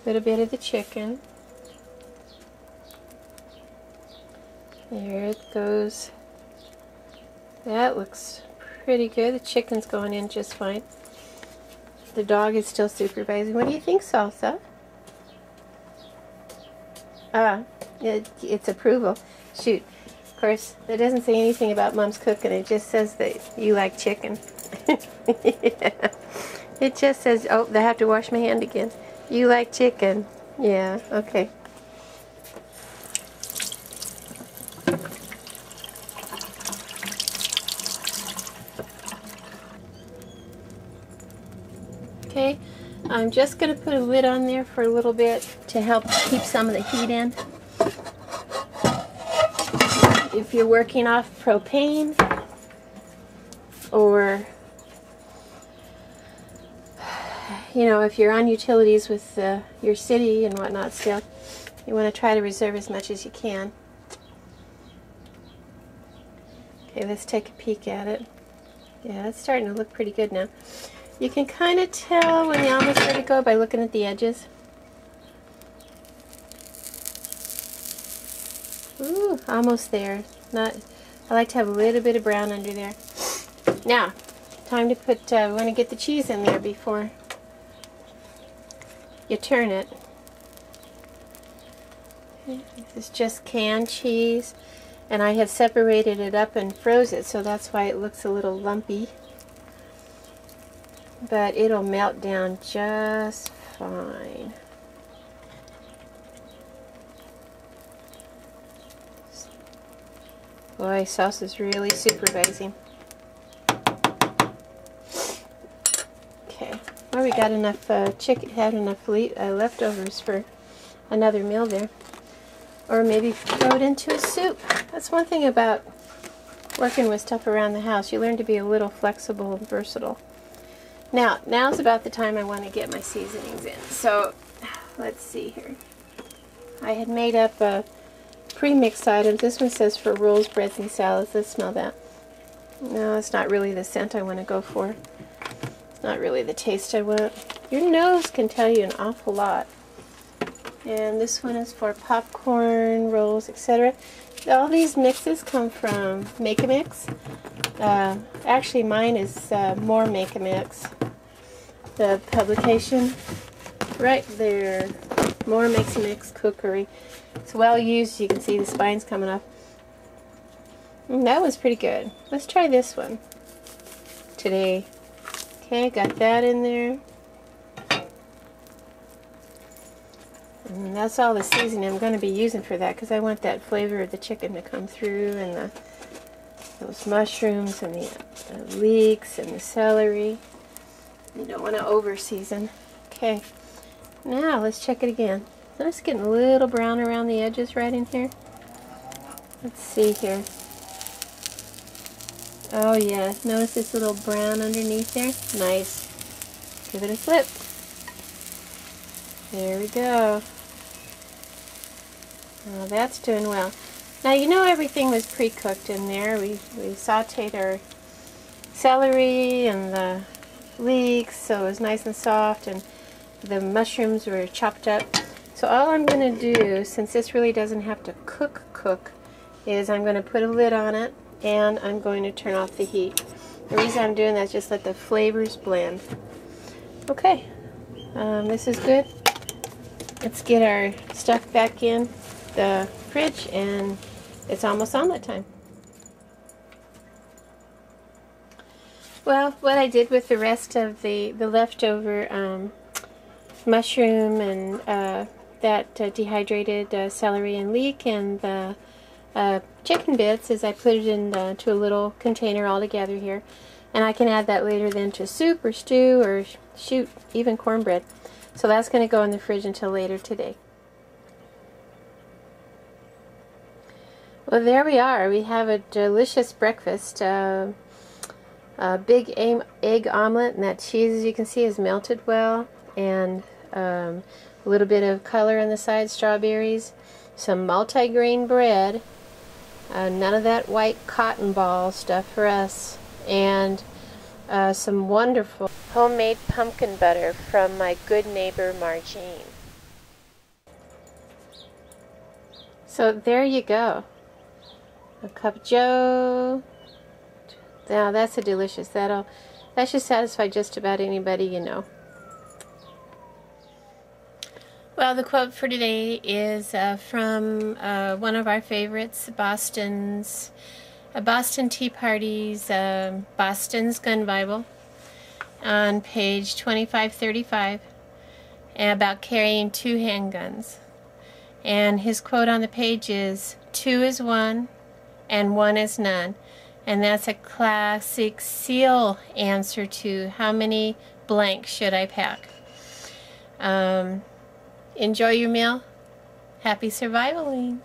little bit of the chicken. There it goes. That looks pretty good. The chicken's going in just fine. The dog is still supervising. What do you think, Salsa? It's approval. Shoot. Of course, it doesn't say anything about Mom's cooking. It just says that you like chicken. Yeah. It just says, oh, I have to wash my hand again. You like chicken. Yeah, okay. Okay, I'm just going to put a lid on there for a little bit to help keep some of the heat in. If you're working off propane or, you know, if you're on utilities with your city and whatnot still, you want to try to reserve as much as you can. Okay, let's take a peek at it. Yeah, it's starting to look pretty good now. You can kind of tell when the omelet's ready to go by looking at the edges. Ooh, almost there. I like to have a little bit of brown under there. Now, time to put, we want to get the cheese in there before you turn it. Okay, this is just canned cheese, and I have separated it up and froze it, so that's why it looks a little lumpy. But it'll melt down just fine. Boy, sauce is really supervising. Okay, well, we got enough chicken, had enough leftovers for another meal there. Or maybe throw it into a soup. That's one thing about working with stuff around the house. You learn to be a little flexible and versatile. Now's about the time I want to get my seasonings in. So, let's see here. I had made up a pre-mixed items. This one says for rolls, breads, and salads. Let's smell that. No, it's not really the scent I want to go for. It's not really the taste I want. Your nose can tell you an awful lot. And this one is for popcorn, rolls, etc. All these mixes come from Make-A-Mix. Actually, mine is More Make-A-Mix. The publication right there. More Make-A-Mix Cookery. It's well used. You can see the spines coming off. That was pretty good. Let's try this one today. Okay, got that in there. And that's all the seasoning I'm going to be using for that, because I want that flavor of the chicken to come through, and those mushrooms and the leeks and the celery. You don't want to over season. Okay, now let's check it again. It's getting a little brown around the edges right in here. Let's see here. Oh yeah, notice this little brown underneath there? Nice. Give it a flip. There we go. Oh, that's doing well. Now you know everything was pre-cooked in there. We sauteed our celery and the leeks so it was nice and soft, and the mushrooms were chopped up. So all I'm going to do, since this really doesn't have to cook, is I'm going to put a lid on it and I'm going to turn off the heat. The reason I'm doing that is just let the flavors blend. Okay, this is good. Let's get our stuff back in the fridge, and it's almost omelet time. Well, what I did with the rest of the leftover mushroom and that dehydrated celery and leek and the chicken bits is I put it into a little container all together here, and I can add that later then to soup or stew or shoot, even cornbread. So that's going to go in the fridge until later today. Well, there we are. We have a delicious breakfast. A big egg omelet, and that cheese, as you can see, is melted well, and a little bit of color on the side, strawberries, some multi-grain bread, none of that white cotton ball stuff for us, and some wonderful homemade pumpkin butter from my good neighbor Margene. So there you go. A cup of joe. Now that's a delicious. That should satisfy just about anybody you know. Well, the quote for today is from one of our favorites, Boston Tea Party's Boston's Gun Bible, on page 2535, about carrying 2 handguns. And his quote on the page is, 2 is 1 and 1 is none. And that's a classic SEAL answer to how many blanks should I pack. Enjoy your meal. Happy survivaling.